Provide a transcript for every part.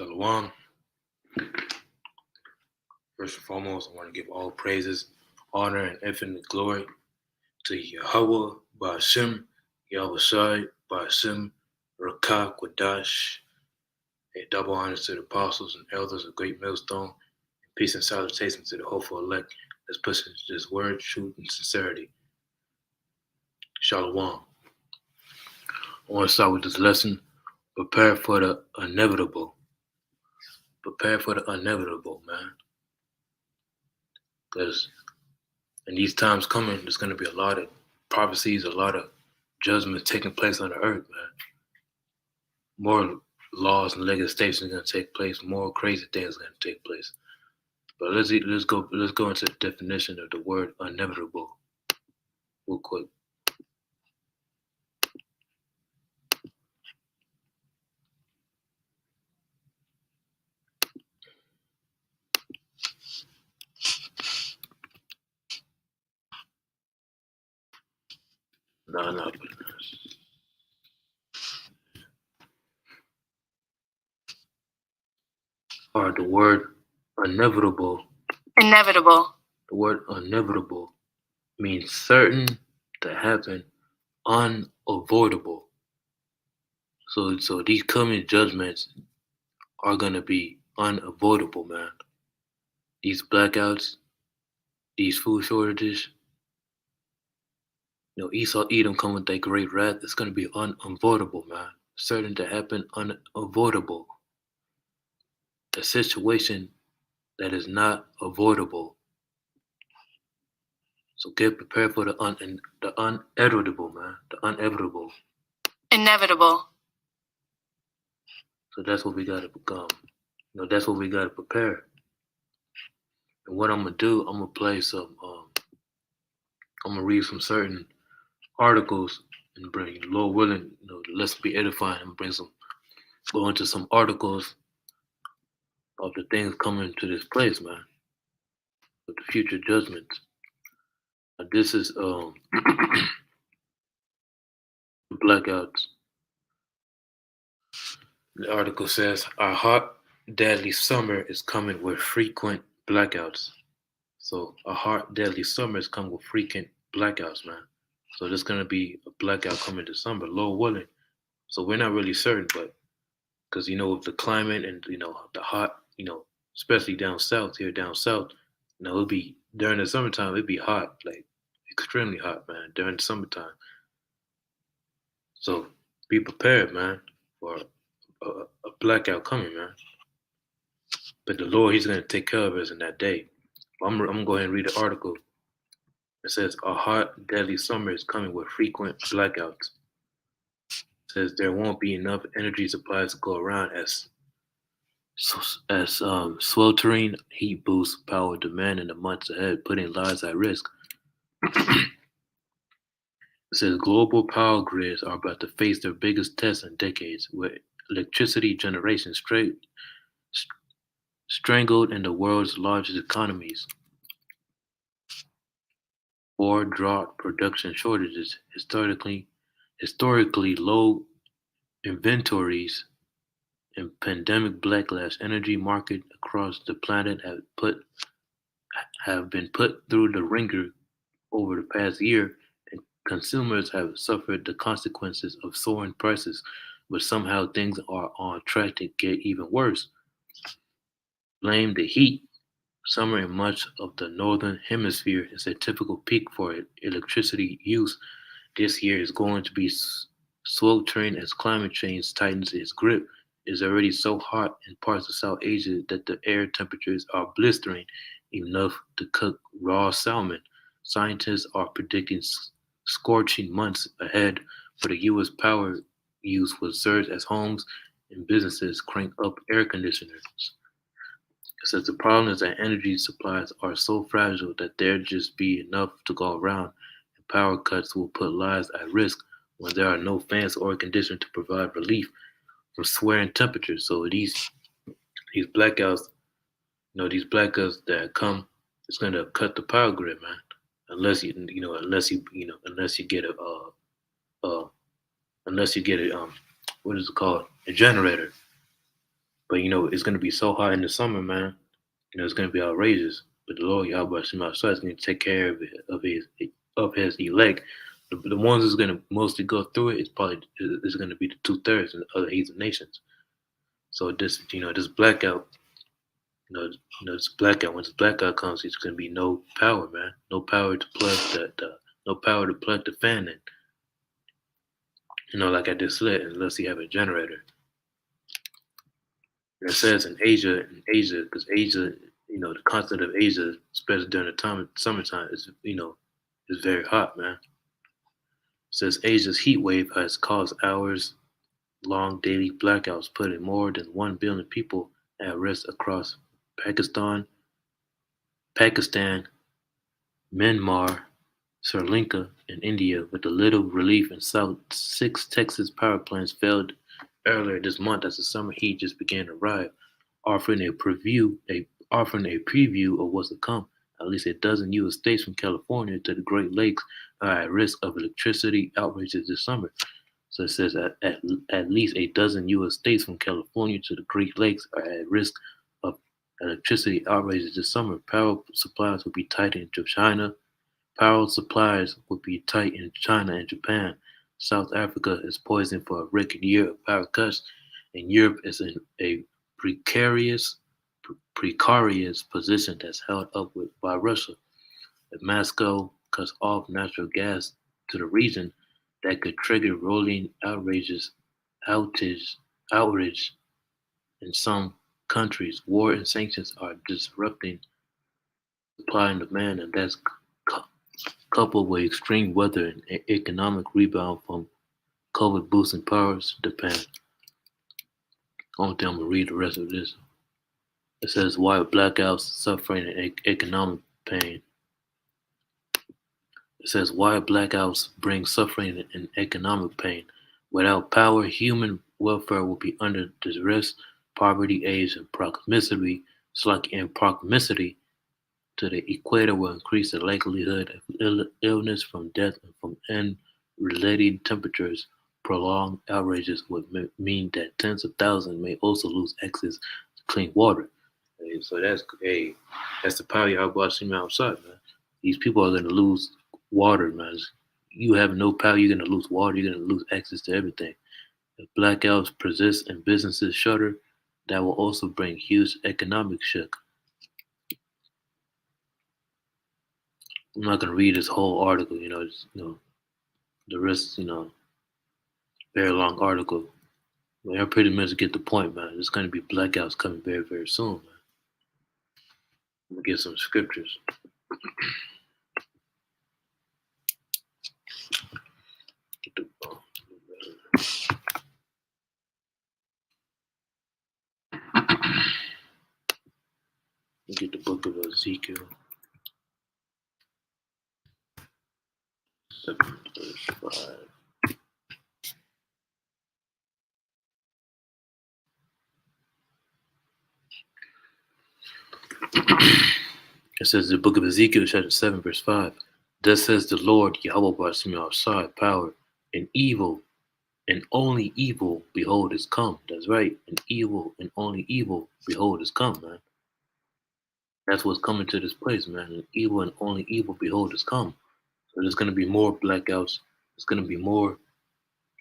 Shalom. First and foremost, I want to give all praises, honor, and infinite glory to Yahweh, Ba'ashem, Yahweh Shai, Ba'ashem, Rakah, Quadash. A double honor to the apostles and elders of Great Millstone. And peace and salutation to the hopeful elect that's pushing this word, truth, and sincerity. Shalom. I want to start with this lesson. Prepare for the inevitable. Prepare for the inevitable, man. Because in these times coming, there's going to be a lot of prophecies, a lot of judgments taking place on the earth, man. More laws and legislation are going to take place. More crazy things are going to take place. But let's go into the definition of the word inevitable real quick. No. Or the word inevitable. Inevitable. The word inevitable means certain to happen, unavoidable. So these coming judgments are gonna be unavoidable, man. These blackouts, these food shortages, Esau Edom come with that great wrath. It's gonna be unavoidable, man. Certain to happen, unavoidable. A situation that is not avoidable. So get prepared for the inevitable, man. The inevitable. Inevitable. So that's what we gotta become. That's what we gotta prepare. And what I'm gonna do, I'm gonna play some. I'm gonna read some certain articles and bring, Lord willing, let's be edifying and go into some articles of the things coming to this place, man. Of the future judgments. This is blackouts. The article says our hot, deadly summer is coming with frequent blackouts. So a hot, deadly summer is coming with frequent blackouts, man. So there's gonna be a blackout coming this summer, Lord willing. So we're not really certain, but because with the climate and the hot, especially down south, it'll be during the summertime, it'd be hot, like extremely hot, man, during the summertime. So be prepared, man, for a blackout coming, man. But the Lord, He's gonna take care of us in that day. I'm gonna go ahead and read the article. It says a hot, deadly summer is coming with frequent blackouts. It says there won't be enough energy supplies to go around as sweltering heat boosts power demand in the months ahead, putting lives at risk. It says global power grids are about to face their biggest test in decades, with electricity generation strangled in the world's largest economies. War, drought, production shortages, historically low inventories, and pandemic backlash. Energy markets across the planet have been put through the ringer over the past year, and consumers have suffered the consequences of soaring prices. But somehow things are on track to get even worse. Blame the heat. Summer in much of the northern hemisphere is a typical peak for electricity use. This year is going to be sweltering as climate change tightens its grip. It is already so hot in parts of South Asia that the air temperatures are blistering enough to cook raw salmon. Scientists are predicting scorching months ahead for the U.S. Power use will surge as homes and businesses crank up air conditioners. It says the problem is that energy supplies are so fragile that there just be enough to go around, and power cuts will put lives at risk when there are no fans or air conditioners to provide relief from sweltering temperatures. So these blackouts, that come, it's gonna cut the power grid, man. Unless you get what is it called, a generator. But it's gonna be so hot in the summer, man. It's gonna be outrageous. But the Lord Yahweh Shema Shai is gonna take care of his elect. The ones that's gonna mostly go through it is gonna be the 2/3 and the other heathen nations. So this blackout, this blackout. When this blackout comes, it's gonna be no power, man. No power to plug no power to plug the fan in. Like I just said, unless you have a generator. And it says in Asia, because Asia, the continent of Asia, especially during the summertime, is very hot, man. It says Asia's heat wave has caused hours-long daily blackouts, putting more than 1 billion people at risk across Pakistan, Myanmar, Sri Lanka, and India. With a little relief in South, 6 Texas power plants failed earlier this month as the summer heat just began to arrive, offering a preview of what's to come. At least a dozen U.S. states from California to the Great Lakes are at risk of electricity outages this summer. So it says at least a dozen U.S. states from California to the Great Lakes are at risk of electricity outages this summer. Power supplies will be tight in China. Power supplies will be tight in China and Japan. South Africa is poised for a record year of power cuts, and Europe is in a precarious precarious position that's held up by Russia. If Moscow cuts off natural gas to the region, that could trigger rolling outage, outrage in some countries. War and sanctions are disrupting supply and demand, and that's coupled with extreme weather and economic rebound from COVID boosting powers depend. I don't think I'm gonna read the rest of this. It says why blackouts, suffering, and economic pain. It says why blackouts bring suffering and economic pain. Without power, human welfare will be under duress. Poverty, age, and proximity to the equator will increase the likelihood of illness from death and from unrelated temperatures. Prolonged outages would mean that tens of thousands may also lose access to clean water. Hey, so that's the power y'all watching outside, man. These people are going to lose water, man. You have no power, you're going to lose water, you're going to lose access to everything. If blackouts persist and businesses shutter, that will also bring huge economic shock. I'm not gonna read this whole article, the rest, very long article. But I pretty much get the point, man. There's gonna be blackouts coming very, very soon, man. I'm gonna get some scriptures. Get the, get the book of Ezekiel, 7:5. It says the book of Ezekiel, chapter 7, verse 5. Thus says the Lord, Yahweh Barsim outside power, and evil, and only evil, behold, is come. That's right. And evil, and only evil, behold, is come, man. That's what's coming to this place, man. And evil and only evil, behold, is come. So there's going to be more blackouts. There's going to be more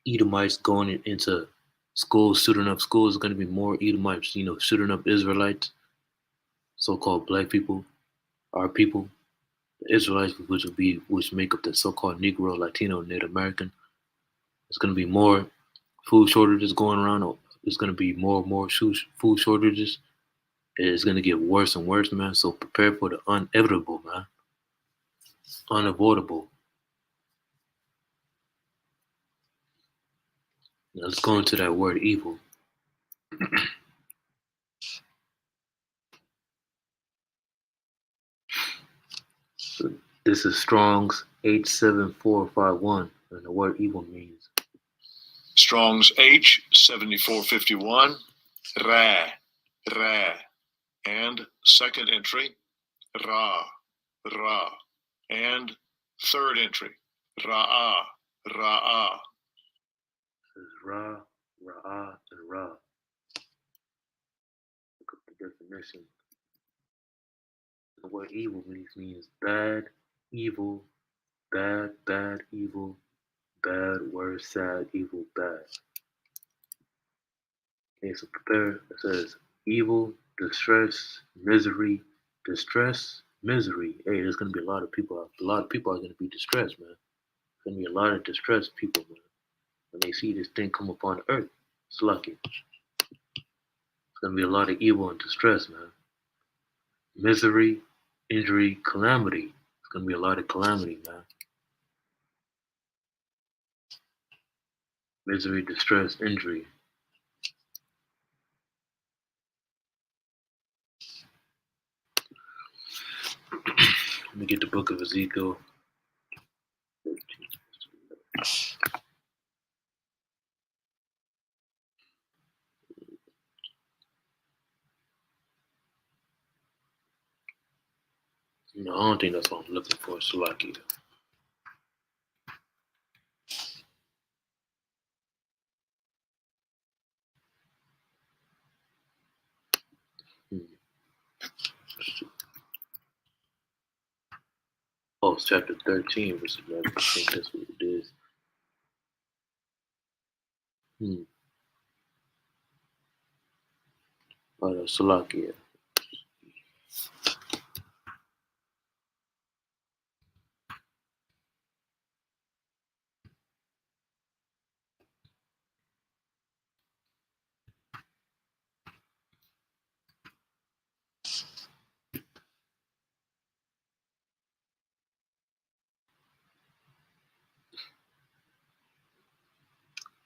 Edomites going into schools, shooting up schools. There's going to be more Edomites, shooting up Israelites, so-called black people, our people, the Israelites, which make up the so-called Negro, Latino, Native American. There's going to be more food shortages going around. There's going to be more and more food shortages. It's going to get worse and worse, man. So prepare for the inevitable, man. Unavoidable. Now let's go into that word evil. So this is Strong's H7451, and the word evil means. Strong's H7451, Ra, and second entry, Ra, and third entry, Ra'ah. This is Ra, Ra'ah, and Ra. definition. The word evil means bad, evil, bad, evil, bad, worse, sad, evil, bad. Okay, so prepare. It says evil, distress, misery, distress, misery. Hey, there's gonna be a lot of people. A lot of people are gonna be distressed, man. There's gonna be a lot of distressed people, man. When they see this thing come upon the earth, it's lucky. It's gonna be a lot of evil and distress, man. Misery, injury, calamity. It's gonna be a lot of calamity, man. Misery, distress, injury. Let me get the book of Ezekiel. No, I don't think that's what I'm looking for, Salakia. Oh, it's chapter 13, verse 11. I think that's what it is. Salakia.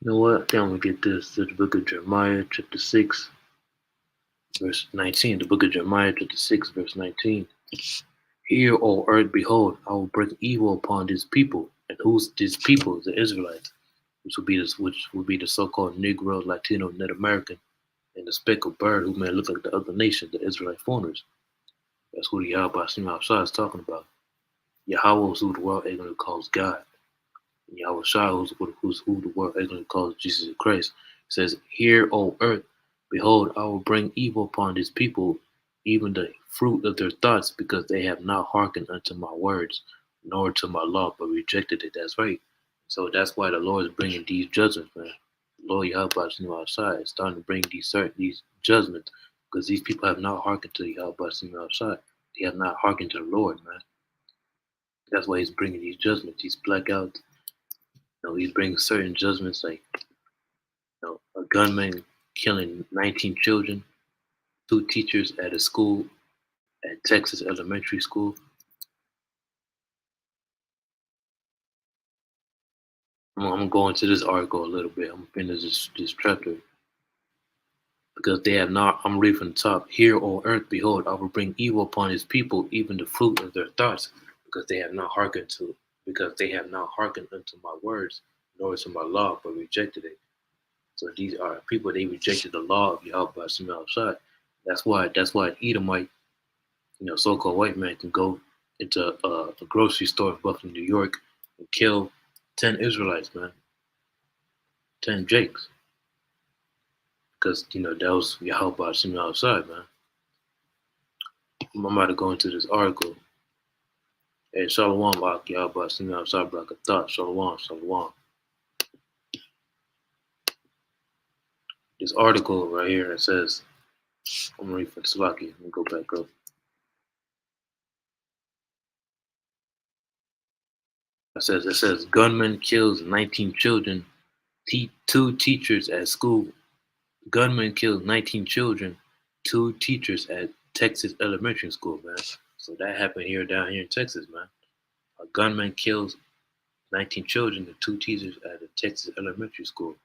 You know what? I think I'm gonna get this to the book of Jeremiah, chapter 6, verse 19. The book of Jeremiah, chapter 6, verse 19. Hear, O earth, behold, I will bring evil upon this people. And who's these people? The Israelites, which will be the so-called Negro, Latino, Native American, and the speckled bird who may look like the other nation, the Israelite foreigners. That's who the Yahweh Shah is talking about. Yahweh is who the world ignorantly calls God. And Yahweh Shah who's who the world ignorantly calls Jesus Christ. It says, Hear, O earth, behold, I will bring evil upon this people, even the fruit of their thoughts, because they have not hearkened unto my words, nor to my law, but rejected it. That's right. So that's why the Lord is bringing these judgments, man. The Lord Yahweh outside is starting to bring these judgments, because these people have not hearkened to Yahweh outside. They have not hearkened to the Lord, man. That's why he's bringing these judgments, these blackouts. He's bringing certain judgments like a gunman killing 19 children, 2 teachers at a school at Texas elementary school. I'm gonna go into this article a little bit. I'm gonna finish this chapter because they have not. I'm reading from the top. Hear, O earth, behold, I will bring evil upon his people, even the fruit of their thoughts, because they have not hearkened unto my words, nor to my law, but rejected it. So these are people, they rejected the law of Yahweh outside. That's why an Edomite, so-called white man can go into a grocery store in Buffalo, New York, and kill 10 Israelites, man, 10 Jakes, because that was Yahweh outside, man. I'm about to go into this article. Hey, Shalom, Yahweh outside, Thought, Shalom. This article right here, it says, I'm reading from Slovakia. Let me go back up. It says gunman kills 19 children, 2 teachers at school. Gunman kills 19 children, 2 teachers at Texas elementary school, man. So that happened down here in Texas, man. A gunman kills 19 children and 2 teachers at a Texas elementary school.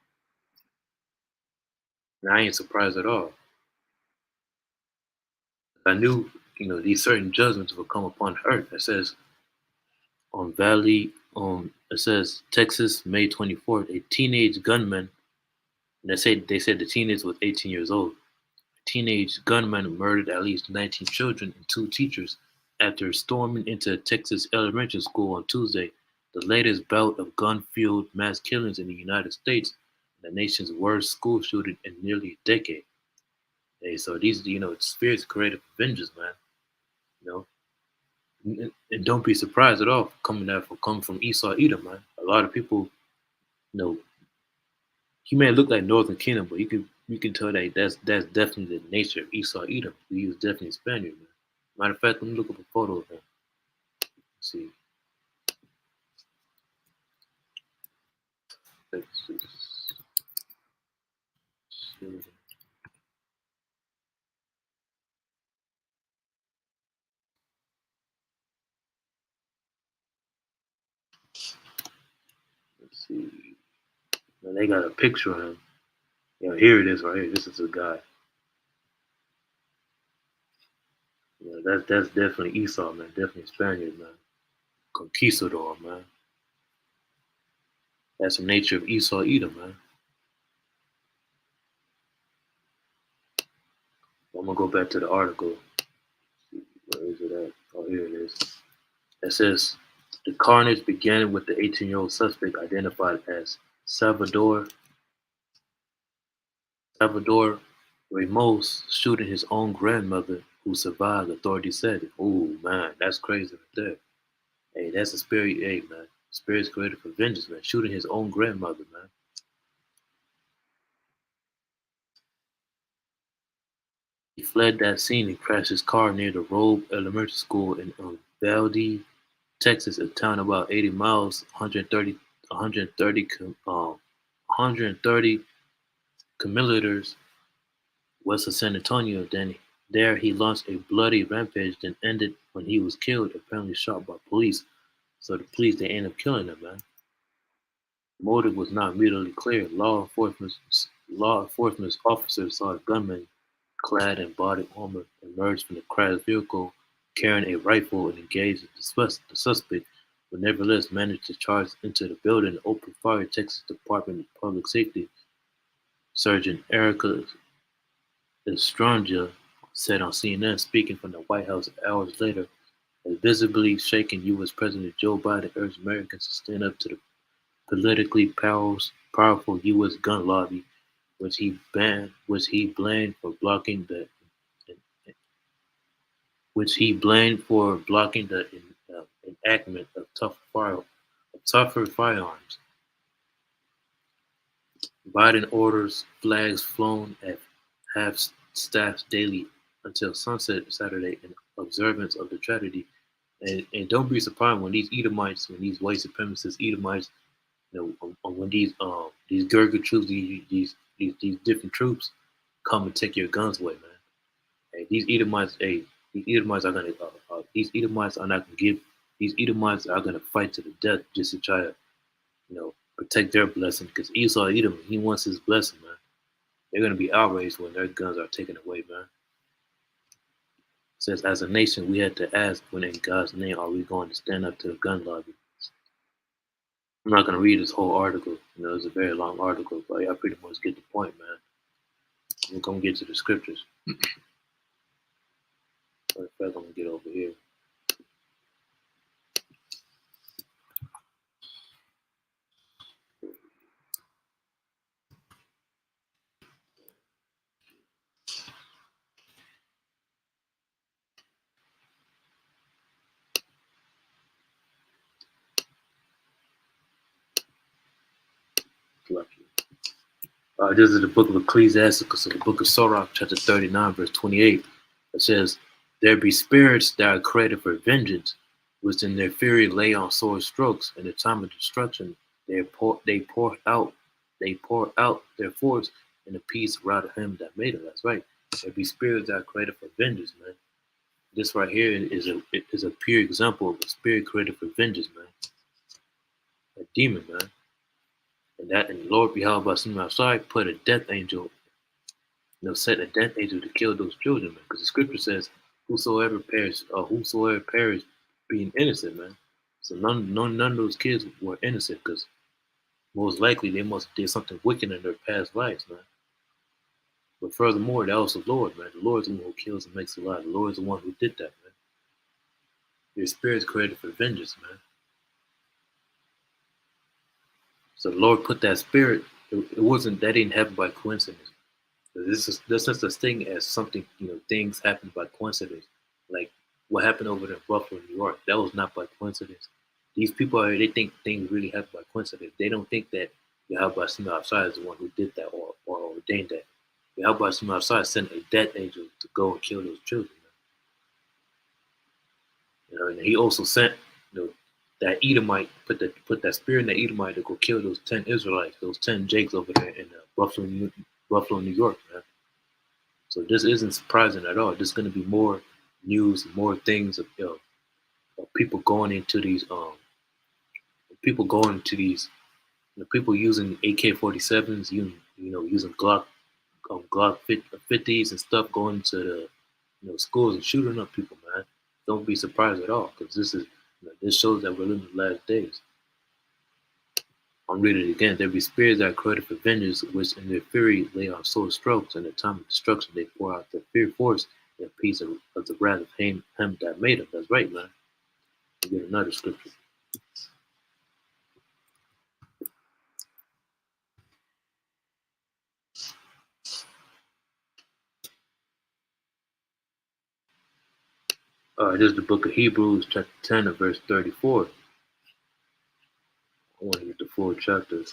And I ain't surprised at all. I knew, these certain judgments will come upon earth. It says it says Texas, May 24th, a teenage gunman, and they said the teenage was 18 years old. A teenage gunman murdered at least 19 children and 2 teachers after storming into a Texas elementary school on Tuesday, the latest bout of gun-fueled mass killings in the United States, and the nation's worst school shooting in nearly a decade. Hey, so these, spirits created for vengeance, man. You know, and don't be surprised at all coming from Esau, Edom, man. A lot of people, you know, he may look like Northern Kingdom, but you can tell that that's definitely the nature of Esau, Edom. He was definitely a Spaniard, man. Matter of fact, let me look up a photo of him. Let's see. Let's see. Let's see. Now, they got a picture of him. Here it is right here. This is a guy. That's definitely Esau, man. Definitely Spaniard, man. Conquistador, man. That's the nature of Esau, Edom, man. I'm gonna go back to the article. Where is it at? Oh, here it is. It says the carnage began with the 18-year-old suspect identified as Salvador Ramos shooting his own grandmother who survived, authorities said. Oh man, that's crazy right there. Hey, that's a spirit. Hey man, spirit's created for vengeance, man. Shooting his own grandmother, man. He fled that scene and crashed his car near the Robe Elementary School in Valdez, Texas, a town about 80 miles, 130 kilometers west of San Antonio. Then there he launched a bloody rampage, then ended when he was killed, apparently shot by police. So the police, they ended up killing him, man. The motive was not immediately clear. Law enforcement officers saw a gunman clad in body armor emerge from the crashed vehicle carrying a rifle and engaged the suspect, but nevertheless managed to charge into the building and open fire. Texas Department of Public Safety Sergeant Erica Estranja said on CNN, speaking from the White House hours later, as visibly shaken U.S. President Joe Biden urged Americans to stand up to the politically powerful U.S. gun lobby, which he blamed for blocking the enactment of tougher firearms. Biden orders flags flown at half-staff daily until sunset Saturday in observance of the tragedy. And don't be surprised when these Edomites, when these white supremacist Edomites, when these Gurkha troops, these different troops come and take your guns away, man. These Edomites are gonna these Edomites are not gonna give. These Edomites are gonna fight to the death just to try to protect their blessing. Because Esau Edom, he wants his blessing, man. They're gonna be outraged when their guns are taken away, man. It says as a nation, we had to ask, when in God's name are we going to stand up to the gun lobby? I'm not gonna read this whole article. It's a very long article, but I pretty much get the point, man. We're gonna get to the scriptures. First, I'm gonna get over here. This is the book of Ecclesiastes, so the book of Sirach, chapter 39, verse 28. It says, there be spirits that are created for vengeance, which in their fury lay on sword strokes. In the time of destruction, they pour out their force in the peace rout of him that made it. That's right. There be spirits that are created for vengeance, man. This right here is a pure example of a spirit created for vengeance, man. A demon, man. And the Lord beheld by some outside, put a death angel, set a death angel to kill those children, man. Because the scripture says, whosoever perish being innocent, man. So none of those kids were innocent, because most likely they must have did something wicked in their past lives, man. But furthermore, that was the Lord, man. The Lord is the one who kills and makes alive. The Lord is the one who did that, man. Your spirit's created for vengeance, man. So the Lord put that spirit. That didn't happen by coincidence. There's such a thing as something, things happen by coincidence. Like what happened over there in Buffalo, New York, that was not by coincidence. These people they think things really happen by coincidence. They don't think that Yahweh Shema outside is the one who did that or ordained that. Yahweh Shema outside sent a death angel to go and kill those children. And he also sent, that Edomite, put that spirit in that Edomite to go kill those 10 Israelites, those 10 Jakes over there in Buffalo, New York, man. So this isn't surprising at all. There's going to be more news, more things of people going into these, people using AK-47s, using Glock 50s and stuff, going to the schools and shooting up people, man. Don't be surprised at all, because this shows that we're living the last days. I'll read it again. There be spirits that are created for vengeance, which in their fury lay on sore strokes, and in the time of destruction they pour out their fear force and peace of the wrath of him that made them. That's right, man. We get another scripture. This is the book of Hebrews, chapter 10 and verse 34. I want to read the full chapter.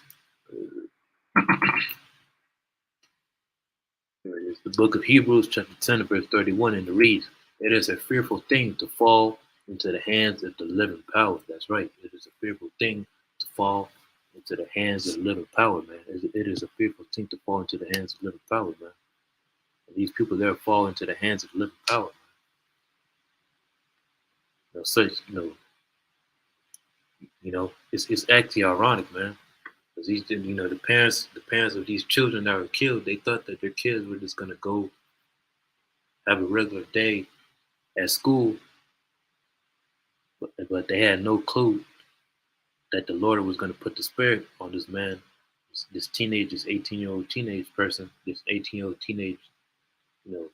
Here it is. The book of Hebrews, chapter 10 and verse 31, and it reads, "It is a fearful thing to fall into the hands of the living power." That's right. It is a fearful thing to fall into the hands of the living power, man. It is a fearful thing to fall into the hands of living power, man. And these people there fall into the hands of living power, man. It's actually ironic, man. Because the parents of these children that were killed, they thought that their kids were just gonna go have a regular day at school, but they had no clue that the Lord was going to put the spirit on this man, this teenage, this 18-year-old teenage person, this 18-year-old teenage, you know,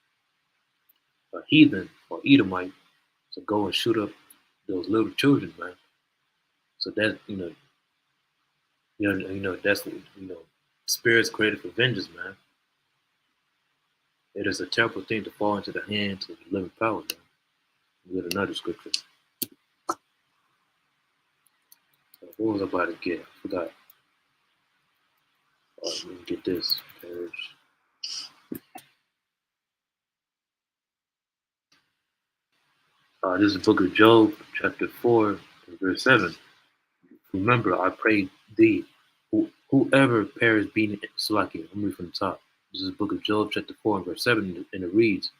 heathen or Edomite to go and shoot up those little children, man. So that that's what spirits created for vengeance, man. It is a terrible thing to fall into the hands of the living power, man. We got another scripture. What was I about to get? I forgot. Let me get this. This is the book of Job, chapter 4, verse 7. "Remember, I pray thee, whoever perish being Salaki." I'm reading from the top. This is the book of Job, chapter 4, verse 7, and it reads,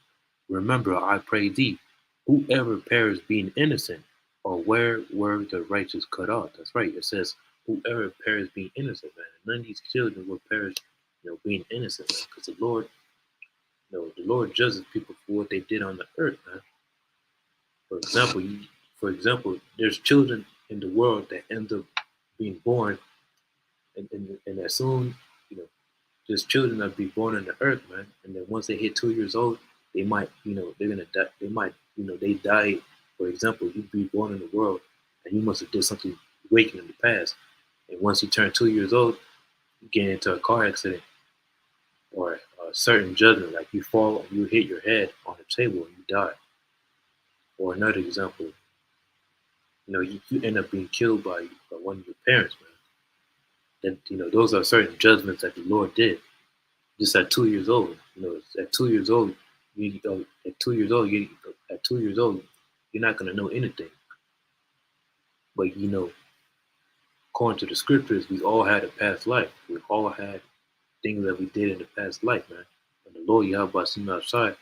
"Remember, I pray thee, whoever perish being innocent, or where were the righteous cut off?" That's right. It says, "Whoever perish being innocent," man. None of these children will perish, being innocent, man. Because the Lord judges people for what they did on the earth, man. For example, there's children in the world that end up being born, and as soon, you know, there's children that be born on the earth, man. And then once they hit 2 years old, they might, they're gonna die. They might, they die. For example, you'd be born in the world, and you must have did something wicked in the past. And once you turn 2 years old, you get into a car accident or a certain judgment, like you fall and you hit your head on the table and you die. Or another example, you end up being killed by one of your parents, man. That those are certain judgments that the Lord did. Just at 2 years old, at 2 years old, at 2 years old, at 2 years old, you're not gonna know anything. But according to the scriptures, we all had a past life. We all had things that we did in the past life, man. And the Lord Yahweh outside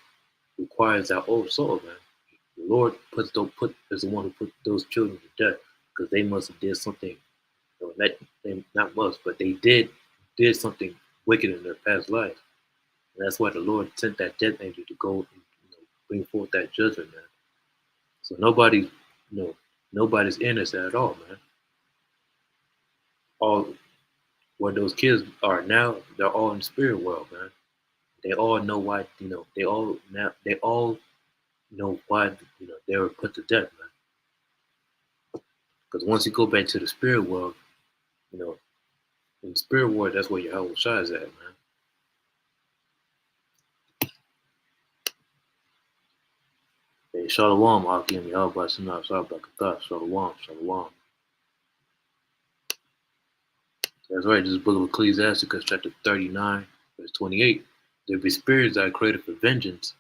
requires our old soul, man. The Lord is the one who put those children to death because they must have did something. Not must, but they did something wicked in their past life. And that's why the Lord sent that death angel to go and bring forth that judgment, man. So nobody's innocent at all, man. All where those kids are now, they're all in the spirit world, man. They all know why, they all know why, they were put to death, man. Because once you go back to the spirit world, in the spirit world, that's where your Yahweh Shai is at, man. Hey, Shalom, Akim, Yahweh, Sinah, Shabbat, Shalom, Shalom. That's right, this is the book of Ecclesiastes, chapter 39, verse 28. There be spirits that are created for vengeance,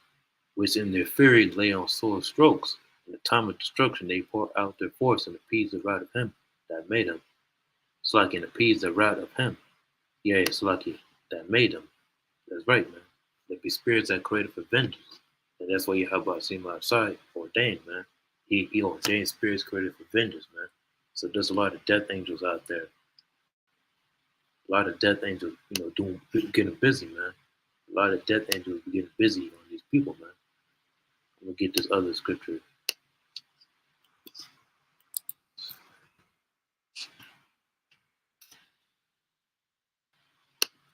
which in their fury lay on sore strokes. In the time of destruction, they pour out their force and appease the wrath of him that made them. It's like an appease the wrath of him. Yeah, it's like it that made them. That's right, man. There be spirits that are created for vengeance. And that's why you have about seen outside ordained, man. He ordained spirits created for vengeance, man. So there's a lot of death angels out there. A lot of death angels, doing getting busy, man. A lot of death angels be getting busy on these people, man. I'm gonna get this other scripture.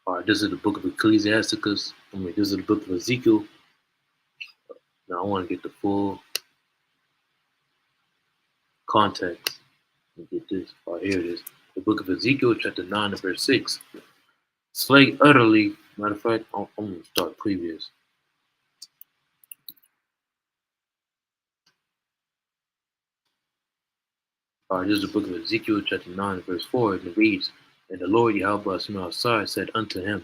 All right, this is the book of Ecclesiastes. This is the book of Ezekiel. Now I want to get the full context. Let me get this. All right, here it is. The book of Ezekiel, chapter 9, and verse 6. Slay utterly. Matter of fact, I'm going to start previous. All right, this is the book of Ezekiel, chapter 9, verse 4. And it reads, And the Lord Yahweh outside said unto him,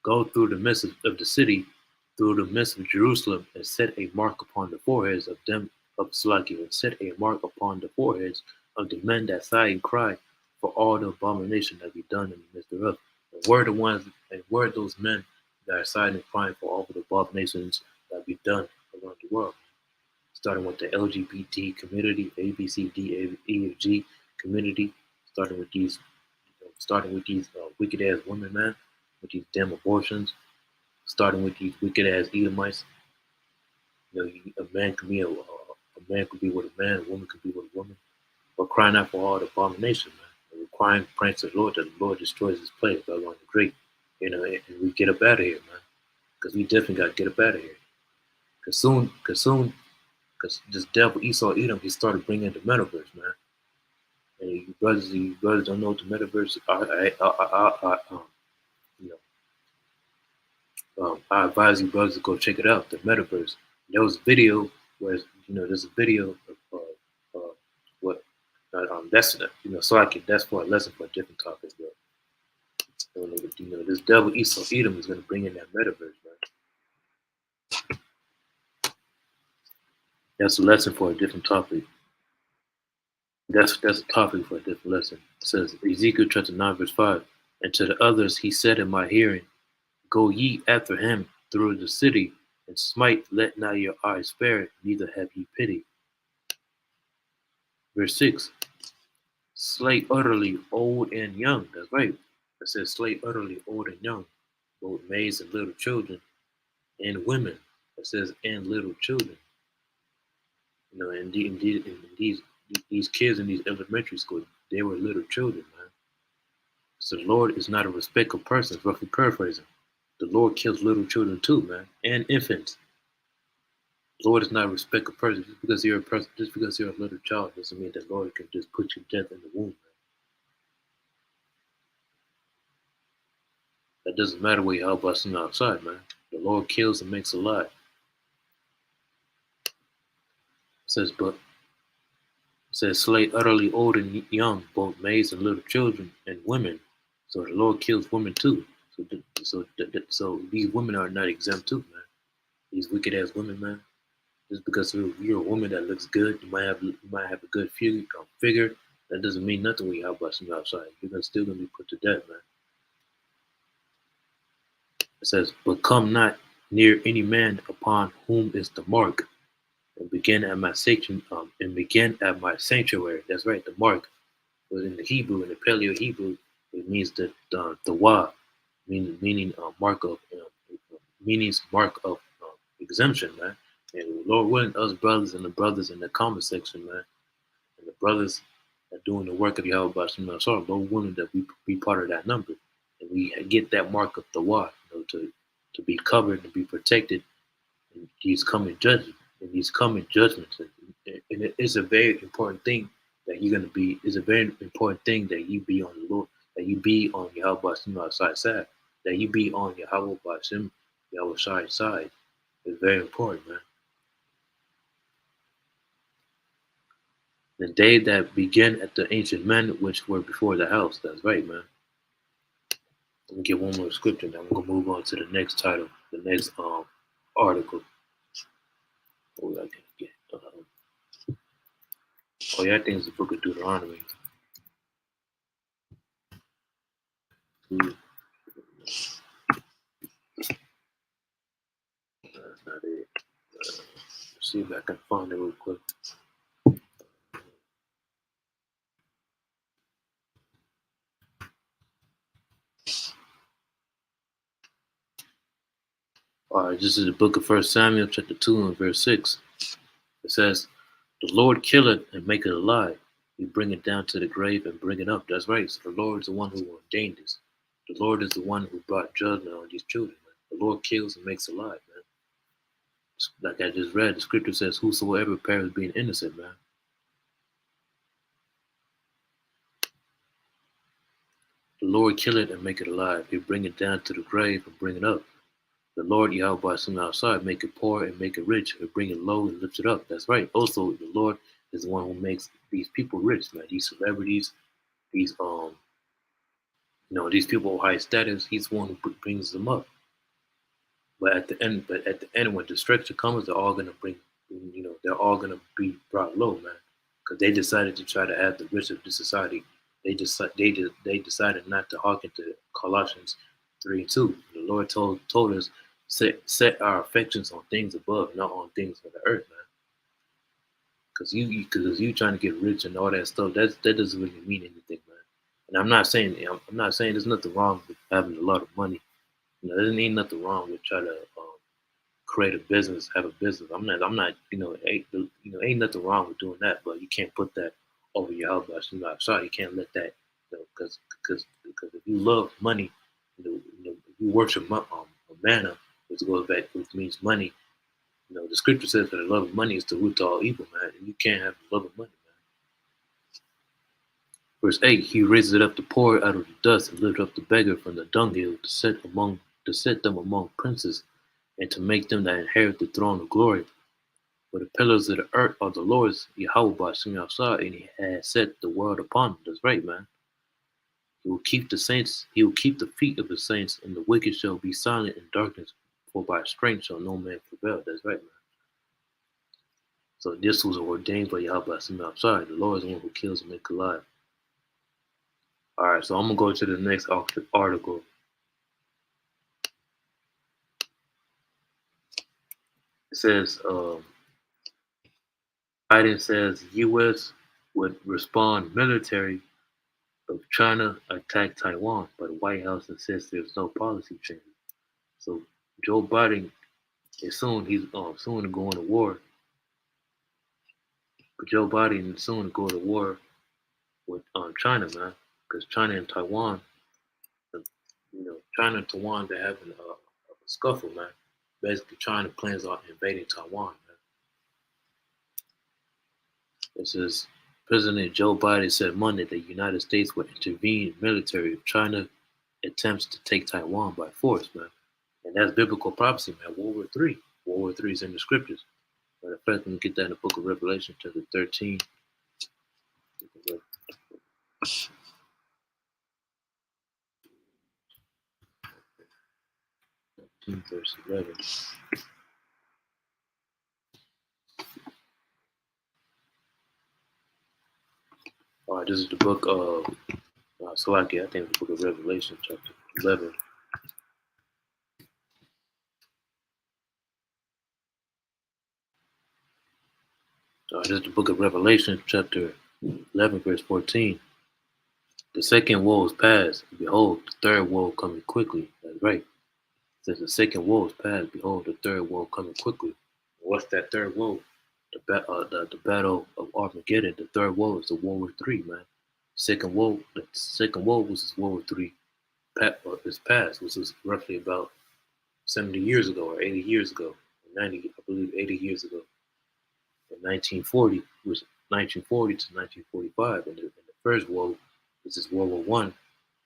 Go through the midst of the city, through the midst of Jerusalem, and set a mark upon the foreheads of them of Slakia, and set a mark upon the foreheads of the men that sigh and cry for all the abomination that be done in the midst thereof. And were those men that are sighing and crying for all the abominations that be done around the world. Starting with the LGBT community, A, B, C, D, E, F, G community, starting with these wicked ass women, man, with these damn abortions, starting with these wicked ass Edomites. A man could be a man could be with a man, a woman could be with a woman, but crying out for all the abomination, man. And we're crying, praying to the Lord that the Lord destroys this place by going to great, and we get up out of here, man, because we definitely got to get up out of here. Because this devil Esau Edom, he started bringing the metaverse, man. And you brothers don't know what the metaverse. I advise you brothers to go check it out. The metaverse. There was a video where there's a video of what that's so that's for a lesson for a different topic. But this devil Esau Edom is going to bring in that metaverse, man. That's a lesson for a different topic. That's a topic for a different lesson. It says Ezekiel chapter 9 verse 5. And to the others he said in my hearing, Go ye after him through the city, and smite, let not your eyes spare, neither have ye pity. Verse 6. Slay utterly old and young. That's right. It says slay utterly old and young, both maids and little children, and women. It says and little children. And these kids in these elementary schools, they were little children, man. So the Lord is not a respecter of persons, roughly paraphrasing. The Lord kills little children too, man, and infants. The Lord is not a respecter of persons. Just because you're a person, just because you're a little child, doesn't mean that the Lord can just put you death in the womb, man. That doesn't matter where you're busting outside, man. The Lord kills and makes alive. It says, slay utterly old and young, both maids and little children and women. So the Lord kills women too. So these women are not exempt too, man. These wicked ass women, man. Just because you're a woman that looks good, you might have a good figure. That doesn't mean nothing when you're busting outside. You're still gonna be put to death, man. It says, but come not near any man upon whom is the mark, and begin at my sanctuary. That's right, the mark. But in the Hebrew, in the Paleo Hebrew, it means the wa, meaning mark of exemption, man. And Lord willing, us brothers and the brothers in the comment section, man, and the brothers that doing the work of Yahweh Bashim sorry, Lord willing that we be part of that number, and we get that mark of the wa, to be covered and be protected in these coming judgments. And it is a very important thing that you're gonna be. It's a very important thing that you be on the Lord, that you be on Yahweh Bashim outside side, that you be on Yahweh Bashim Yahweh side. It's very important, man. The day that began at the ancient men which were before the house. That's right, man. Let me get one more scripture, then I'm gonna move on to the next title, the next article. What I can get? Oh yeah, I think it's the book of Deuteronomy. That's not it. Let's see if I can find it real quick. All right, this is the book of First Samuel, chapter 2, and verse 6. It says, "The Lord killeth and maketh alive. He bring it down to the grave and bring it up." That's right. So the Lord is the one who ordained this. The Lord is the one who brought judgment on these children. Man. The Lord kills and makes alive, man. Like I just read, the scripture says, "Whosoever perish being innocent," man. The Lord kill it and make it alive. He bring it down to the grave and bring it up. The Lord Yahweh from outside make it poor and make it rich, and bring it low and lift it up. That's right. Also, the Lord is the one who makes these people rich, man. These celebrities, these these people of high status. He's the one who brings them up. But at the end, when destruction comes, they're all gonna they're all gonna be brought low, man, because they decided to try to have the rich of the society. They decided not to hearken to Colossians 3:2. The Lord told us set our affections on things above, not on things on the earth, man. Because you trying to get rich and all that stuff, that doesn't really mean anything, man. And I'm not saying there's nothing wrong with having a lot of money. There ain't nothing wrong with trying to create a business, have a business. I'm not, ain't nothing wrong with doing that, but you can't put that over your house. Sorry, you can't let that, because if you love money, if you worship manna, which means money. The scripture says that the love of money is the root to all evil, man, and you can't have the love of money, man. Verse 8: He raises it up the poor out of the dust and lift up the beggar from the dunghill to set them among princes and to make them that inherit the throne of glory. For the pillars of the earth are the Lord's, Yahweh Bashim outside, and he has set the world upon them. That's right, man. He will keep the saints, he will keep the feet of the saints, and the wicked shall be silent in darkness, for by strength shall no man prevail. That's right, man. So this was ordained by Yahweh Bashim outside. The Lord is the one who kills and makes alive. Alright, so I'm gonna go to the next article. It says Biden says U.S. would respond military if China attacked Taiwan, but the White House insists there's no policy change. So Joe Biden is he's soon to go into war. But Joe Biden is soon to go to war with China, man, because China and Taiwan, China and Taiwan, they're having a scuffle, man. Basically, China plans on invading Taiwan, man. This is President Joe Biden said Monday that the United States would intervene military if China attempts to take Taiwan by force, man. And that's biblical prophecy, man. World War III. World War III is in the scriptures. Matter of fact, we can get that in the book of Revelation, chapter 13. Verse 11. All right, this is the book of Salaki. I think it's the book of Revelation, chapter 11. This is the book of Revelation, chapter 11, verse 14. The second woe is past. Behold, the third woe coming quickly. That's right. It says the second woe is past. Behold, the third woe coming quickly. What's that third woe? The battle of Armageddon. The third woe is the World War III, man. The second woe was World War III is past, which was roughly about 70 years ago or 80 years ago, 90, I believe 80 years ago. In 1940, was 1940 to 1945, and the first woe, which is World War One,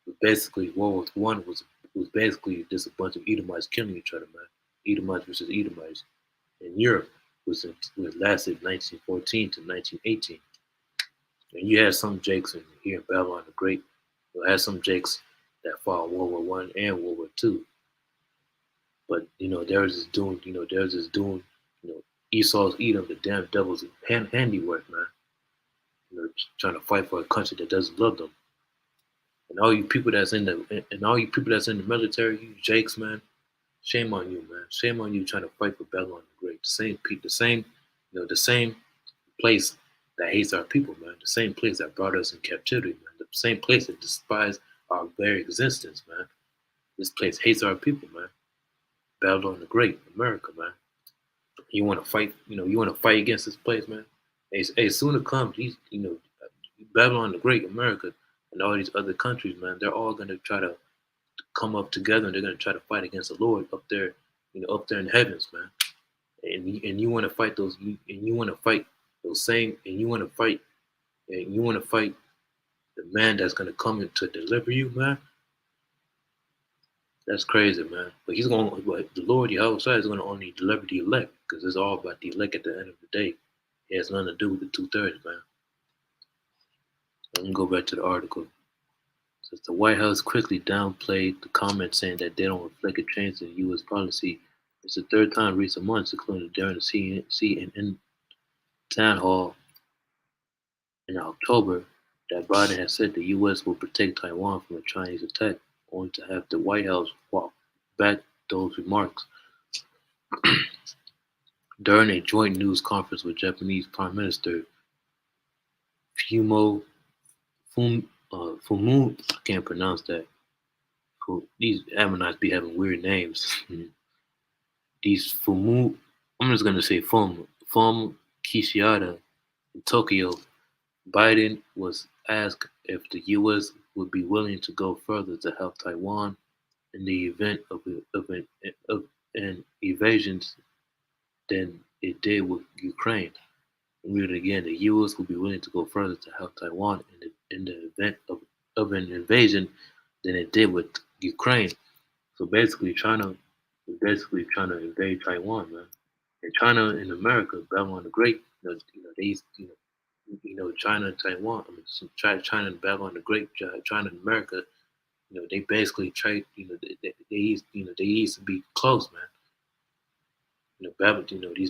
was basically World War One was basically just a bunch of Edomites killing each other, man. Edomites versus Edomites in Europe was lasted 1914 to 1918. And you had some Jakes in here in Babylon the Great. You had some Jakes that fought World War I and World War II. But there's this doing, Esau's Edom, the damn devil's handiwork, man. Trying to fight for a country that doesn't love them. And all you people that's in the military, you Jakes, man, shame on you, man. Shame on you trying to fight for Babylon the Great. The same place that hates our people, man. The same place that brought us in captivity, man. The same place that despises our very existence, man. This place hates our people, man. Babylon the Great, America, man. You want to fight, you want to fight against this place, man. Hey, soon to come, Babylon the Great, America, and all these other countries, man, they're all going to try to come up together and they're going to try to fight against the Lord up there, up there in the heavens, man. And you want to fight the man that's going to come in to deliver you, man. That's crazy, man. But the Lord Yahweh is going to only deliver the elect, because it's all about the elect at the end of the day. It has nothing to do with the 2/3, man. Let me go back to the article. It says the White House quickly downplayed the comments, saying that they don't reflect a change in U.S. policy. It's the third time in recent months, including during the CNN town hall in October, that Biden has said the U.S. will protect Taiwan from a Chinese attack, only to have the White House walk back those remarks. During a joint news conference with Japanese Prime Minister Fumo Fumu, I can't pronounce that. These Ammonites be having weird names. These Fumu, I'm just gonna say Fum Kishida in Tokyo. Biden was asked if the U.S. would be willing to go further to help Taiwan in the event of an invasion than it did with Ukraine. And read it again. The U.S. would be willing to go further to help Taiwan in the event of an invasion than it did with Ukraine. So basically, China is basically trying to invade Taiwan, man. And China and America, Babylon the Great, China and Taiwan. I mean, China and Babylon the Great, China and America. They basically trade. They used to be close, man.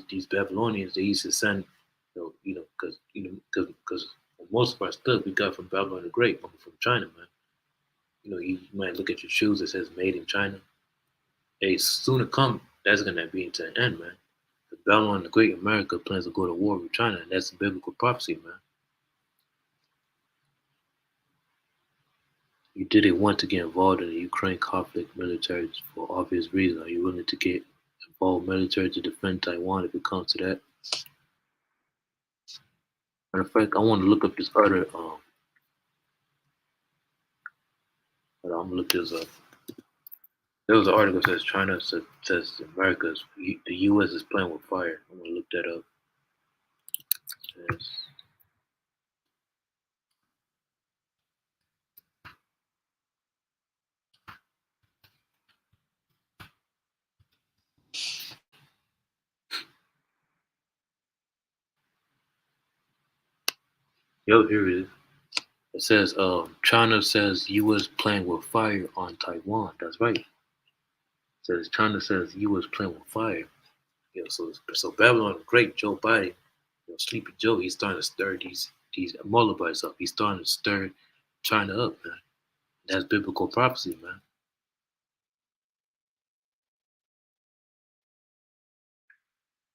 These Babylonians, they used to send, because most of our stuff we got from Babylon the Great, from China, man. You might look at your shoes that says "Made in China." Hey, soon to come, that's gonna be to an end, man. The Babylon the Great, America plans to go to war with China, and that's a biblical prophecy, man. You didn't want to get involved in the Ukraine conflict military for obvious reasons. Are you willing to get involved military to defend Taiwan if it comes to that? Matter of fact, I want to look up this other. I'm gonna look this up. There was an article that says China says the U.S. is playing with fire. I'm gonna look that up. Yes. Yo, here it is. It says China says U.S. playing with fire on Taiwan. That's right. It says China says U.S. playing with fire. So Babylon the Great, Joe Biden, Sleepy Joe, he's starting to stir these Moabites up. He's starting to stir China up, man. That's biblical prophecy, man.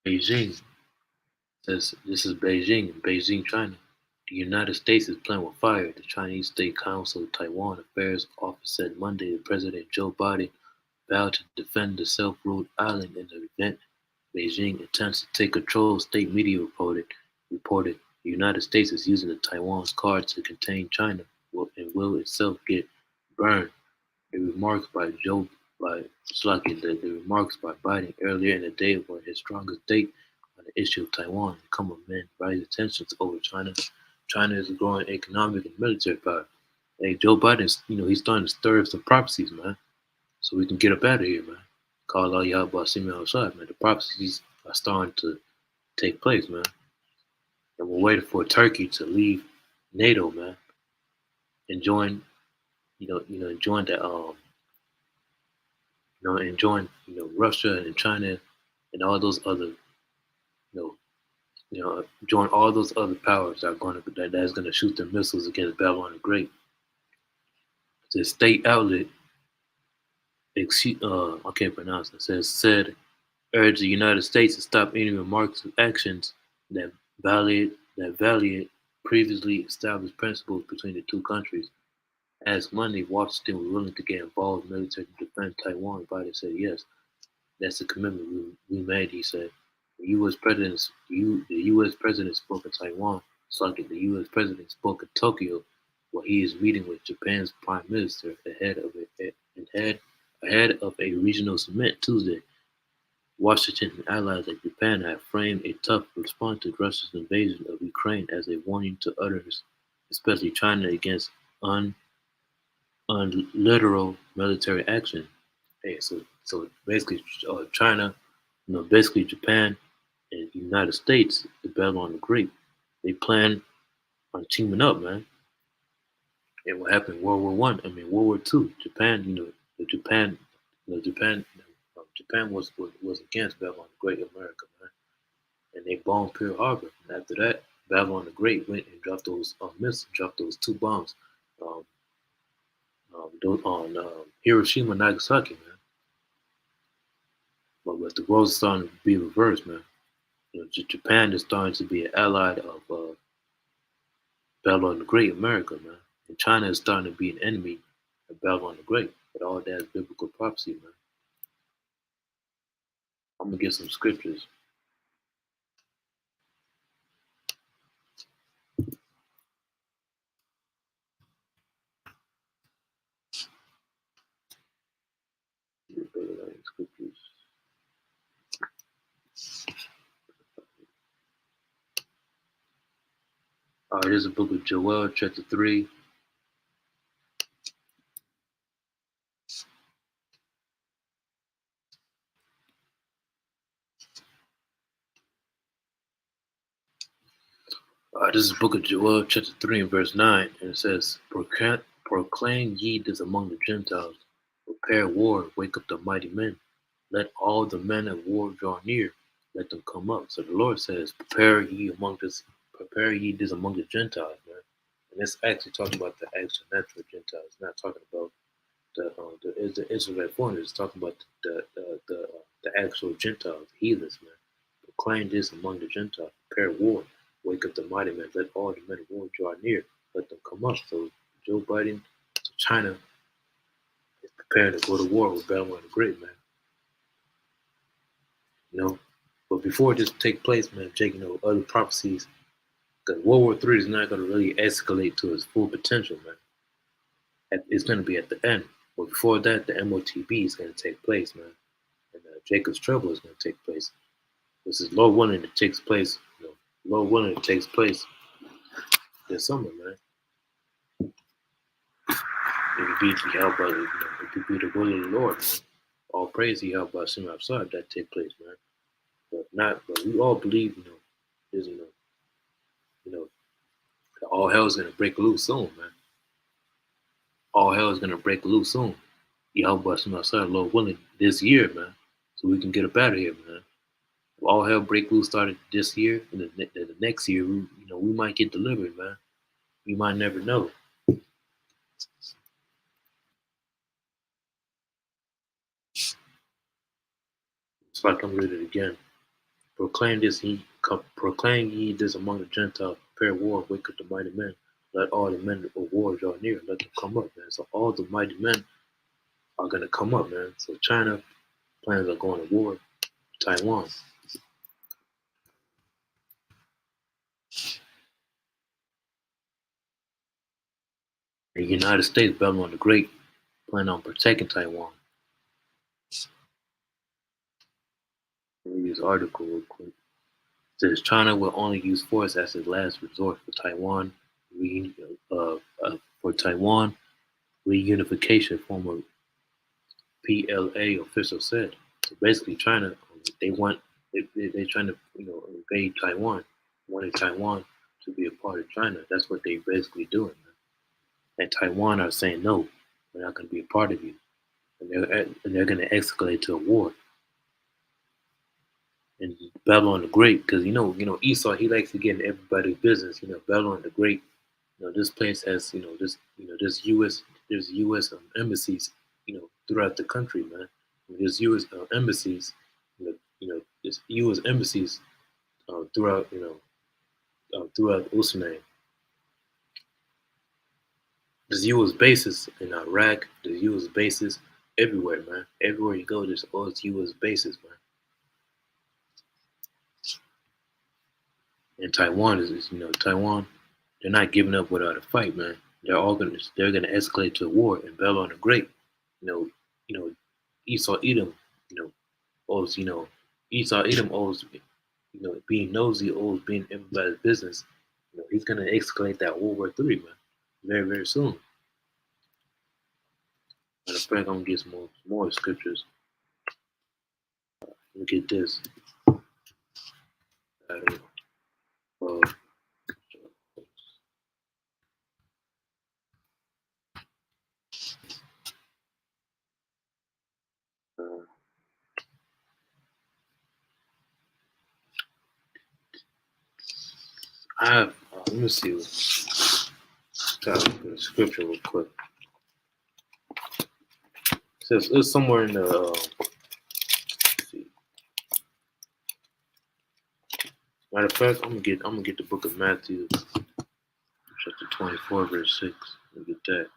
Beijing says this is Beijing, China. The United States is playing with fire. The Chinese State Council Taiwan Affairs Office said Monday that President Joe Biden vowed to defend the self-ruled island in the event Beijing attempts to take control. State media reported the United States is using the Taiwan's card to contain China and will itself get burned. The remarks by Biden earlier in the day were his strongest date on the issue of Taiwan and come amid rising tensions over China. China is growing economic and military power. Hey, Joe Biden's, he's starting to stir up some prophecies, man, so we can get up out of here, man. Call all y'all about see me outside, man. The prophecies are starting to take place, man. And we're waiting for Turkey to leave NATO, man, and join, and join that, and join, Russia and China and all those other, know, join all those other powers that are going to that's going to shoot their missiles against Babylon the Great. The state outlet, I can't pronounce it, said urged the United States to stop any remarks or actions that violate previously established principles between the two countries. As Monday, Washington was willing to get involved in military to defend Taiwan. Biden said yes. That's the commitment we made, he said. The U.S. president spoke of Taiwan, the U.S. president spoke of Tokyo, where he is meeting with Japan's prime minister ahead of a regional summit Tuesday. Washington and allies like Japan have framed a tough response to Russia's invasion of Ukraine as a warning to others, especially China, against unilateral military action. Hey, so basically, China, basically Japan and the United States, the Babylon the Great, they plan on teaming up, man. And what happened in World War One? I mean, World War Two, Japan, the Japan, Japan was against Babylon the Great, America, man, and they bombed Pearl Harbor. And after that, Babylon the Great went and dropped those missiles, dropped those two bombs, um, on Hiroshima and Nagasaki, man. But the world's starting to be reversed, man. Japan is starting to be an ally of Babylon the Great, America, man. And China is starting to be an enemy of Babylon the Great. But all that is biblical prophecy, man. I'm gonna get some scriptures. Scriptures. All right, here's the book of Joel, chapter 3. This is the book of Joel, chapter 3, and verse 9. And it says, Proclaim ye this among the Gentiles. Prepare war, wake up the mighty men. Let all the men of war draw near. Let them come up. So the Lord says, prepare ye this among the Gentiles, man. And it's actually talking about the actual natural Gentiles. It's not talking about the Israelite foreigners. It's talking about the actual Gentiles, the heathens, man. Proclaim this among the Gentiles. Prepare war. Wake up the mighty men. Let all the men of war draw near. Let them come up. So Joe Biden, China, is preparing to go to war with Babylon the Great, man. But before this take place, man, Jake, other prophecies, because World War III is not going to really escalate to its full potential, man. It's going to be at the end. But before that, the MOTB is going to take place, man. And Jacob's Trouble is going to take place. This is Lord willing, it takes place. Lord willing, it takes place this summer, man. It could be helped by it could be the will of the Lord, man. All praise he helped by Shema outside if that take place, man. But we all believe, there's all hell is gonna break loose soon, man. All hell is gonna break loose soon. He helped by Shema outside, Lord willing, this year, man. So we can get up out of here, man. If all hell break loose started this year, and the next year, we might get delivered, man. You might never know. So I can read it again. Proclaim ye this among the Gentiles, prepare war, wake up the mighty men. Let all the men of war draw near, let them come up, man. So all the mighty men are gonna come up, man. So China plans on going to war with Taiwan. The United States, Babylon the Great, plan on protecting Taiwan. Read this article real quick. It says China will only use force as its last resort for Taiwan reunification, former PLA official said. So basically, China they're trying to invade Taiwan, wanting Taiwan to be a part of China. That's what they basically doing. Man. And Taiwan are saying no, we're not going to be a part of you, and they're going to escalate to a war. And Babylon the Great, because Esau, he likes to get in everybody's business. Babylon the Great. This place has this U.S. Embassies throughout the country, man. There's U.S. Embassies, there's U.S. embassies throughout throughout what's the name? There's U.S. bases in Iraq. There's U.S. bases everywhere, man. Everywhere you go, there's always U.S. bases, man. And Taiwan Taiwan, they're not giving up without a fight, man. They're gonna escalate to a war. And Babylon the Great, you know, Esau Edom, you know, owes, Esau Edom owes, being nosy, owes being everybody's business. He's gonna escalate that World War III, man, very, very soon. Matter of fact, I'm gonna get some more scriptures. Look at this. Uh, I have, let me see. Try to look at the scripture real quick. It says it's somewhere in the. Let's see. Matter of fact, I'm gonna get the book of Matthew, chapter 24, verse 6. Let me get that.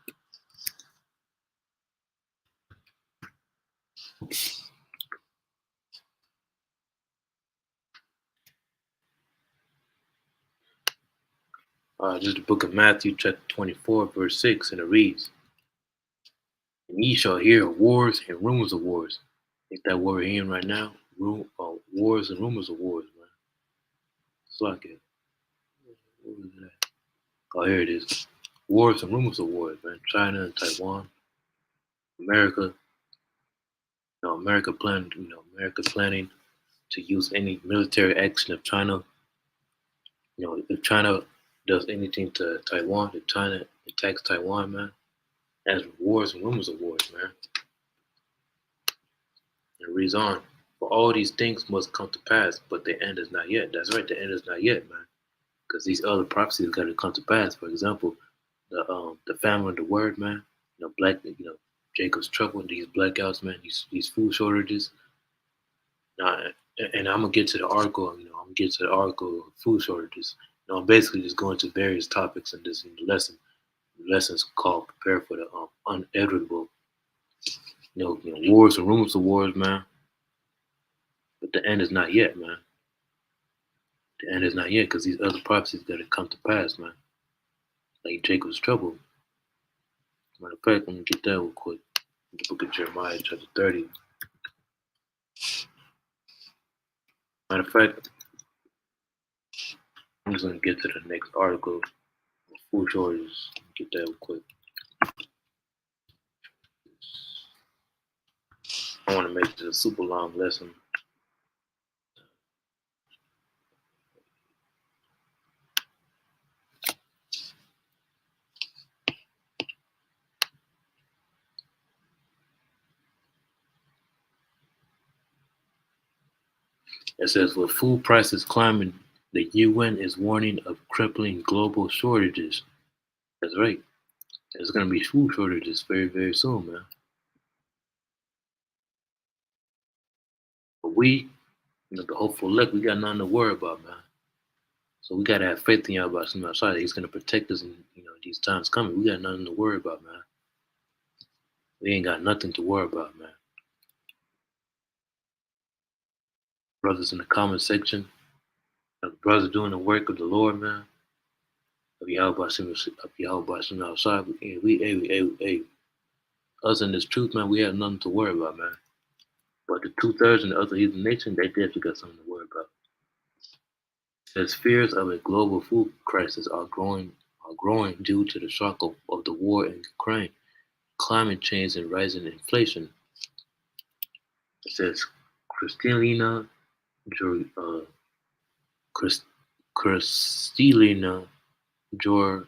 This is the book of Matthew, chapter 24, verse 6, and it reads, "And ye shall hear of wars and rumors of wars." Ain't that what we're hearing right now? Wars and rumors of wars, man. It's like it. What was that? Oh, here it is. Wars and rumors of wars, man. China and Taiwan, America. America planning to use any military action if China, if China does anything to Taiwan, if China attacks Taiwan, man. As wars and rumors of wars, man. And it reads on. For all these things must come to pass, but the end is not yet. That's right, the end is not yet, man. Because these other prophecies got to come to pass. For example, the famine of the word, man. Jacob's trouble, these blackouts, man. These food shortages. Now, and I'm gonna get to the article. I'm gonna get to the article of food shortages. I'm basically just going to various topics in this lesson. The lesson's called "Prepare for the Uneditable." Wars and rumors of wars, man. But the end is not yet, man. The end is not yet because these other prophecies got to come to pass, man. Like Jacob's trouble. Matter of fact, let me get that real quick. The book of Jeremiah, chapter 30. Matter of fact, I'm just going to get to the next article of food shortages. Get that real quick. I want to make this a super long lesson. It says, with food prices climbing, the UN is warning of crippling global shortages. That's right. There's going to be food shortages very, very soon, man. But we, the hopeful elect, we got nothing to worry about, man. So we got to have faith in y'all about some outside. He's going to protect us in, these times coming. We got nothing to worry about, man. We ain't got nothing to worry about, man. Brothers in the comment section, brothers doing the work of the Lord, man. Of Yahweh outside. Hey, us in this truth, man, we have nothing to worry about, man. But the 2/3 and the other heathen nations, they definitely got something to worry about. As fears of a global food crisis are growing due to the shock of the war in Ukraine, climate change, and rising inflation. It says Kristalina Kristalina Georgieva,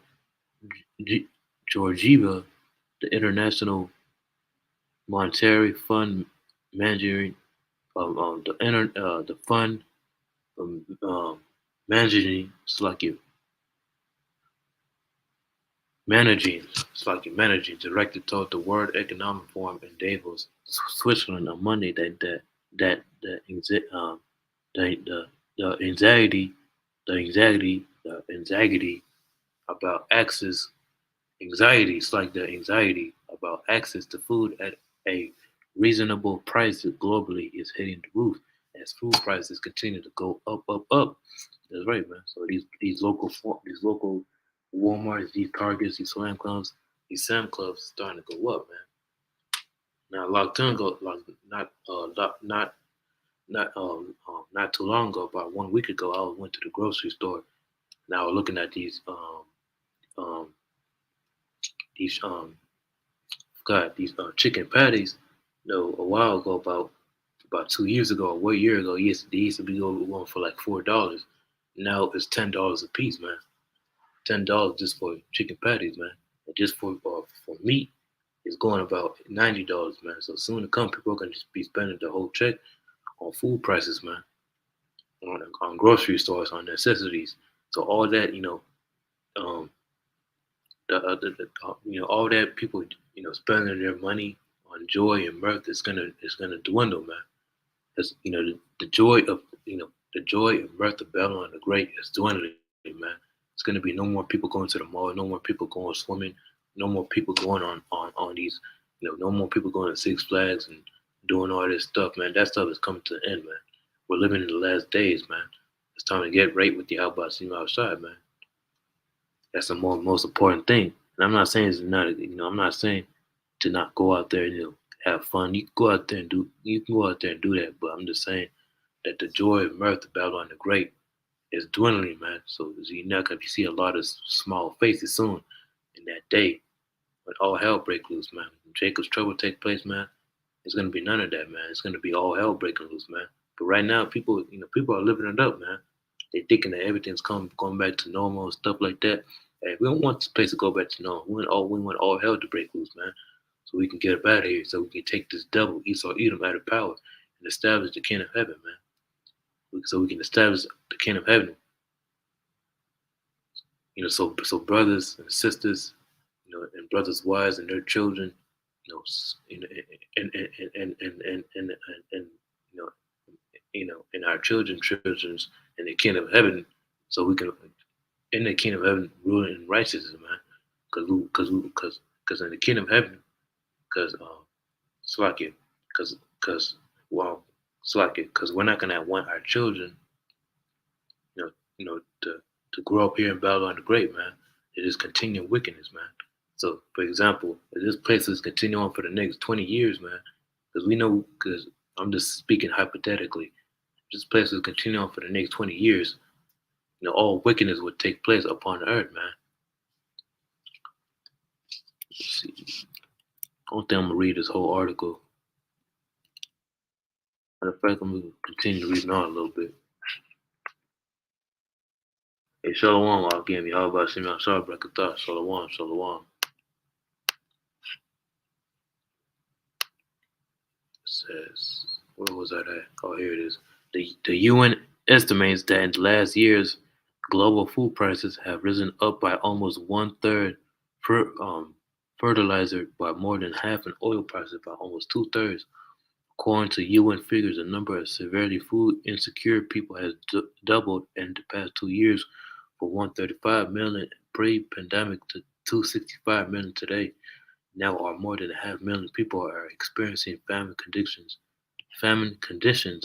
the International Monetary Fund managing the fund um, um, managing it's like it managing director told the World Economic Forum in Davos, Switzerland on Monday that the, the the anxiety about access anxiety it's like the anxiety about access to food at a reasonable price globally is hitting the roof as food prices continue to go up. That's right, man. So these local Walmarts, these Targets, these Sam Clubs starting to go up, man. Now, not too long ago, about 1 week ago, I went to the grocery store and I was looking at um, these chicken patties. No, a while ago, about 2 years ago, or 1 year ago, they used to be going for like $4. Now it's $10 a piece, man. $10 just for chicken patties, man. And just for meat, it's going about $90, man. So soon to come, people are gonna just be spending the whole check on food prices, man, on grocery stores, on necessities. So all that, um, all that people, spending their money on joy and mirth is gonna dwindle, man. As the joy and mirth of Babylon the Great is dwindling, man. It's gonna be no more people going to the mall, no more people going swimming, no more people going on these, no more people going to Six Flags and doing all this stuff, man. That stuff is coming to the end, man. We're living in the last days, man. It's time to get right with the outside, man. That's the most important thing. And I'm not saying it's not, I'm not saying to not go out there and have fun. You can go out there and do that, but I'm just saying that the joy and mirth of Babylon the Great is dwindling, man. So you're not gonna see a lot of small faces soon in that day when all hell breaks loose, man. When Jacob's trouble take place, man, it's gonna be none of that, man. It's gonna be all hell breaking loose, man. But right now, people are living it up, man. They thinking that everything's going back to normal and stuff like that. Hey, we don't want this place to go back to normal. We want all hell to break loose, man. So we can get up out of here. So we can take this devil, Esau, Edom, out of power and establish the kingdom of heaven, man. So we can establish the kingdom of heaven. So brothers and sisters, and brothers' wives and their children, you know, and and our children's in the kingdom of heaven, so we can in the kingdom of heaven rule in righteousness, man. Because in the kingdom of heaven, because Slakia, because well, Slakia, because we're not gonna want our children, to grow up here in Babylon the Great, man. It is continuing wickedness, man. So, for example, if this place is continuing on for the next 20 years, man, because I'm just speaking hypothetically, if this place is continuing on for the next 20 years, all wickedness would take place upon the earth, man. Let's see. I don't think I'm gonna read this whole article. Matter of fact, I'm gonna continue reading on a little bit. Hey, Shalom, again, how about Shimon Shah Brakatah? Shalom, Shalom. It says, where was that at? Oh, here it is. The UN estimates that in the last years, global food prices have risen up by almost 1/3, fertilizer by more than half, and oil prices by almost 2/3. According to UN figures, the number of severely food insecure people has doubled in the past 2 years, from 135 million pre-pandemic to 265 million today. Now, are more than 500,000 people are experiencing famine conditions,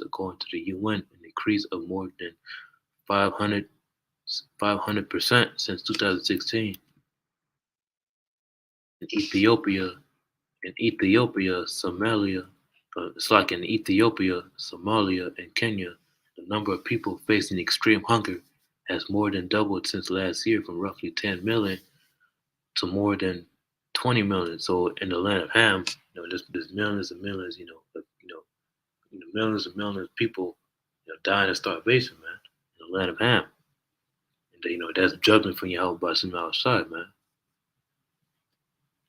according to the UN, an increase of more than 500% since 2016. In Ethiopia, Somalia, Somalia, and Kenya, the number of people facing extreme hunger has more than doubled since last year, from roughly 10 million to more than 20 million. So in the land of Ham, there's millions and millions, millions and millions of people, dying of starvation, man, in the land of Ham. That's judgment from Yahweh Shem outside, man.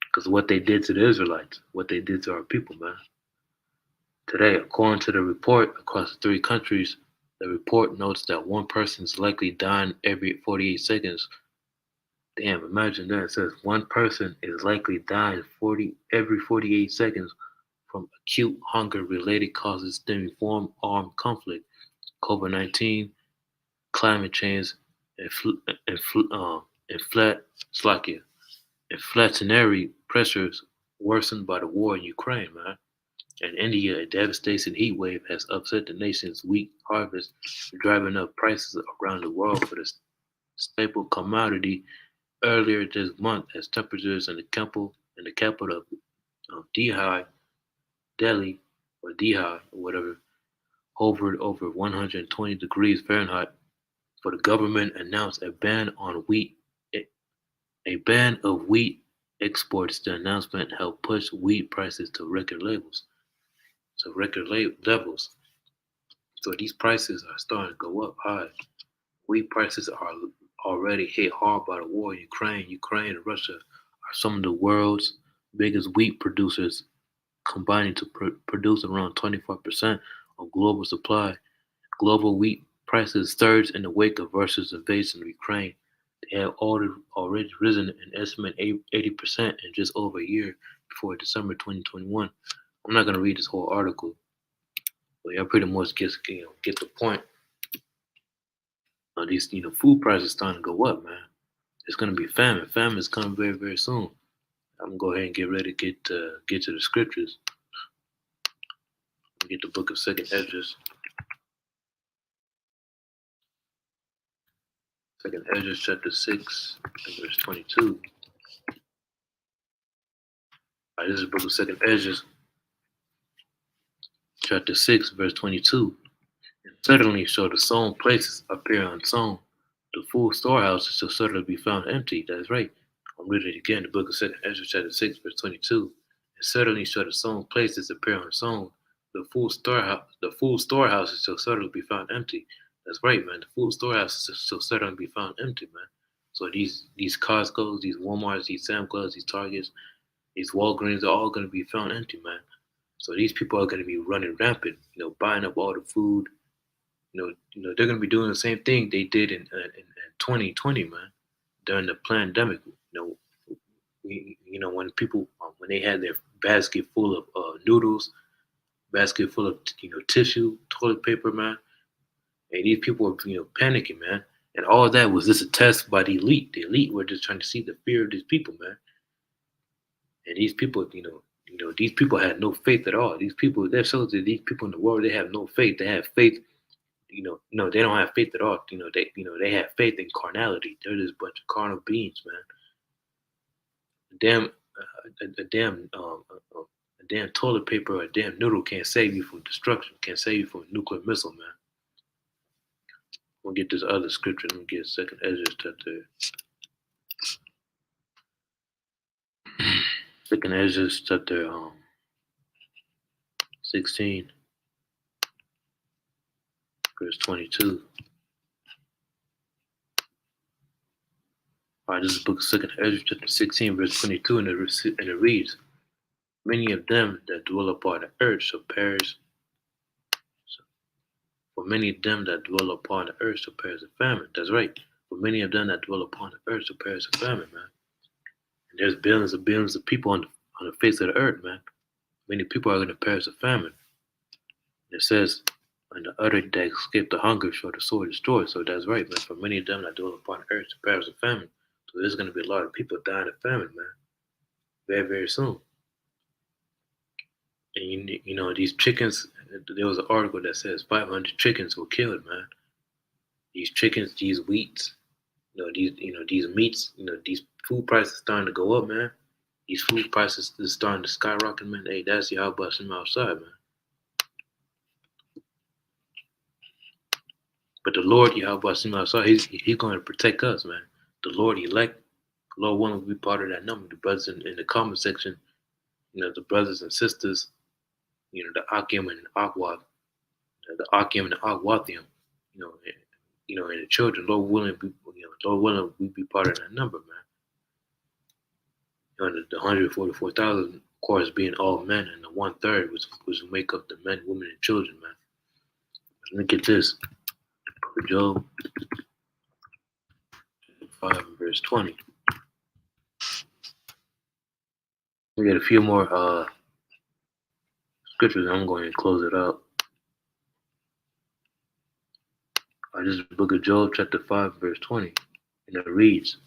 Because what they did to the Israelites, what they did to our people, man. Today, according to the report across the 3 countries, the report notes that one person is likely dying every 48 seconds. Damn, imagine that. It says one person is likely dying every 48 seconds from acute hunger-related causes stemming from armed conflict, COVID-19, climate change, inflationary pressures worsened by the war in Ukraine, man. In India, a devastating heat wave has upset the nation's wheat harvest, driving up prices around the world for the staple commodity earlier this month as temperatures in the capital of Delhi, or whatever, hovered over 120 degrees Fahrenheit. For the government announced a ban on a ban of wheat exports. The announcement helped push wheat prices to levels. So these prices are starting to go up high. Wheat prices are already hit hard by the war in Ukraine. Ukraine and Russia are some of the world's biggest wheat producers, combining to produce around 25% of global supply. Global wheat prices surged in the wake of Russia's invasion of Ukraine. They have already risen an estimated 80% in just over a year before December 2021. I'm not going to read this whole article, but y'all pretty much get the point. These food prices starting to go up, man. It's going to be famine. Famine is coming very, very soon. I'm going to go ahead and get ready to get to the scriptures. Get the book of Second Esdras. Second Esdras chapter 6 and verse 22. All right, this is the book of Second Esdras chapter 6 verse 22. And certainly shall the sown places appear unsown. The full storehouses shall certainly be found empty. That is right. I'm reading it again. The book of Second Esdras chapter 6 verse 22. And certainly shall the sown places appear unsown. The full storehouses shall certainly be found empty. That's right, man. The full storehouses shall certainly be found empty, man. So these Costco's, these Walmarts, these Sam Clubs, these Targets, these Walgreens are all going to be found empty, man. So these people are going to be running rampant, buying up all the food. They're going to be doing the same thing they did in 2020, man, during the pandemic. When people when they had their basket full of noodles, basket full of tissue, toilet paper, man, and these people were panicking, man, and all of that was just a test by the elite. The elite were just trying to see the fear of these people, man, and these people, these people had no faith at all. These people, they're so that these people in the world, they have no faith. They have faith. No, they don't have faith at all. They have faith in carnality. They're just a bunch of carnal beings, man. A damn toilet paper or a damn noodle can't save you from destruction. Can't save you from a nuclear missile, man. We'll get this other scripture. Let me get Second Esdras chapter. Second Esdras chapter 16, verse 22. All right, this is the book of Second Esdras chapter 16, verse 22, and it reads, "Many of them that dwell upon the earth shall perish. For many of them that dwell upon the earth shall perish of famine." That's right. For many of them that dwell upon the earth shall perish of famine, man. And there's billions of people on the face of the earth, man. Many people are going to perish of famine. And it says, "And the other that escape the hunger shall the sword destroy." So that's right, man. For many of them that dwell upon the earth shall perish of famine. So there's going to be a lot of people dying of famine, man. Very, very soon. And these chickens, there was an article that says 500 chickens were killed, man. These chickens, these wheats, these meats, these food prices starting to go up, man. These food prices is starting to skyrocket, man. Hey, that's y'all busting outside, man. But the Lord, Yahweh Shem outside, he's going to protect us, man. The Lord elect, the Lord willing to be part of that number. The brothers in the comment section, the brothers and sisters, the Akim and the Akwab, the Akim and the Akwathium, and the children. Lord willing, we be part of that number, man. The 144,000, of course, being all men, and the 1/3 was make up the men, women, and children, man. Let me get this. Job 5 verse 20. We got a few more scriptures. I'm going to close it out. This is the book of Job, chapter 5, verse 20. And it reads,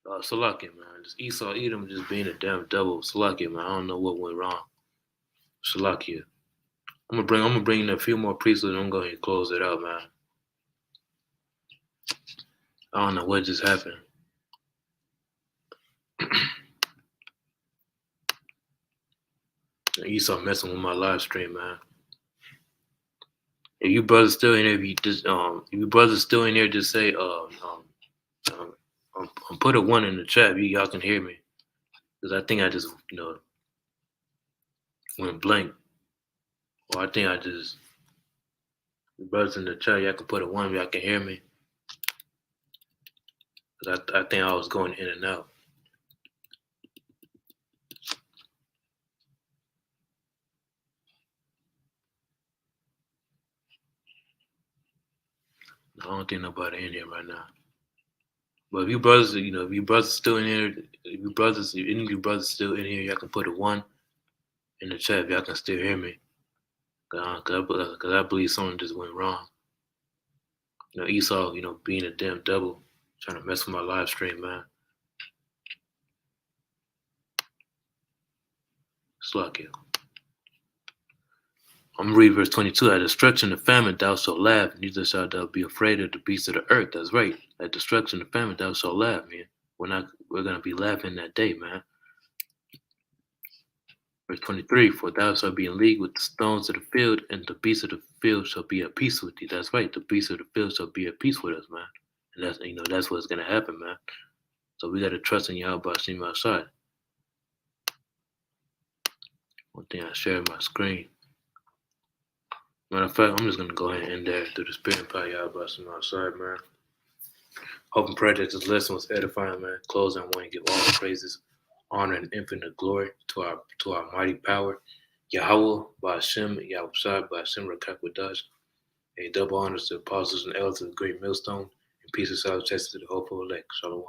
Salakia, man. Just Esau, Edom, just being a damn devil. Salakia, man. I don't know what went wrong. Salakia. I'm gonna bring in a few more priests and I'm gonna go ahead and close it out, man. I don't know what just happened. Esau messing with my live stream, man. If you brothers still in there, if you brothers still in there, just say put a 1 in the chat. If y'all can hear me, because I think I just went blank, or I think I just brothers in the chat. Y'all can put a 1 if y'all can hear me, because I think I was going in and out. I don't think nobody in here right now. But if you brothers, if you brothers still in here, if any of you brothers still in here, y'all can put a 1 in the chat if y'all can still hear me. Cause I believe something just went wrong. Esau, being a damn devil, trying to mess with my live stream, man. Slack. I'm gonna read verse 22. At destruction and famine thou shalt laugh, neither shalt thou be afraid of the beasts of the earth. That's right. At destruction and famine thou shalt laugh, man. We're gonna be laughing that day, man. Verse 23, for thou shalt be in league with the stones of the field, and the beasts of the field shall be at peace with thee. That's right. The beasts of the field shall be at peace with us, man. And that's what's gonna happen, man. So we gotta trust in Yahweh Shem outside. One thing I shared my screen. Matter of fact, I'm just gonna go ahead and end there through the spirit and power Yahweh Shem outside, man. Hope and pray that this lesson was edifying, man. Closing, I want to give all the praises, honor, and infinite glory to our mighty power, Yahweh, Ba'ashem, Yahweh Shai, Ba'ashem, Rakakwadash. A double honors to the apostles and elders of the great millstone, and peace and salutations to the hopeful elect. Shalom.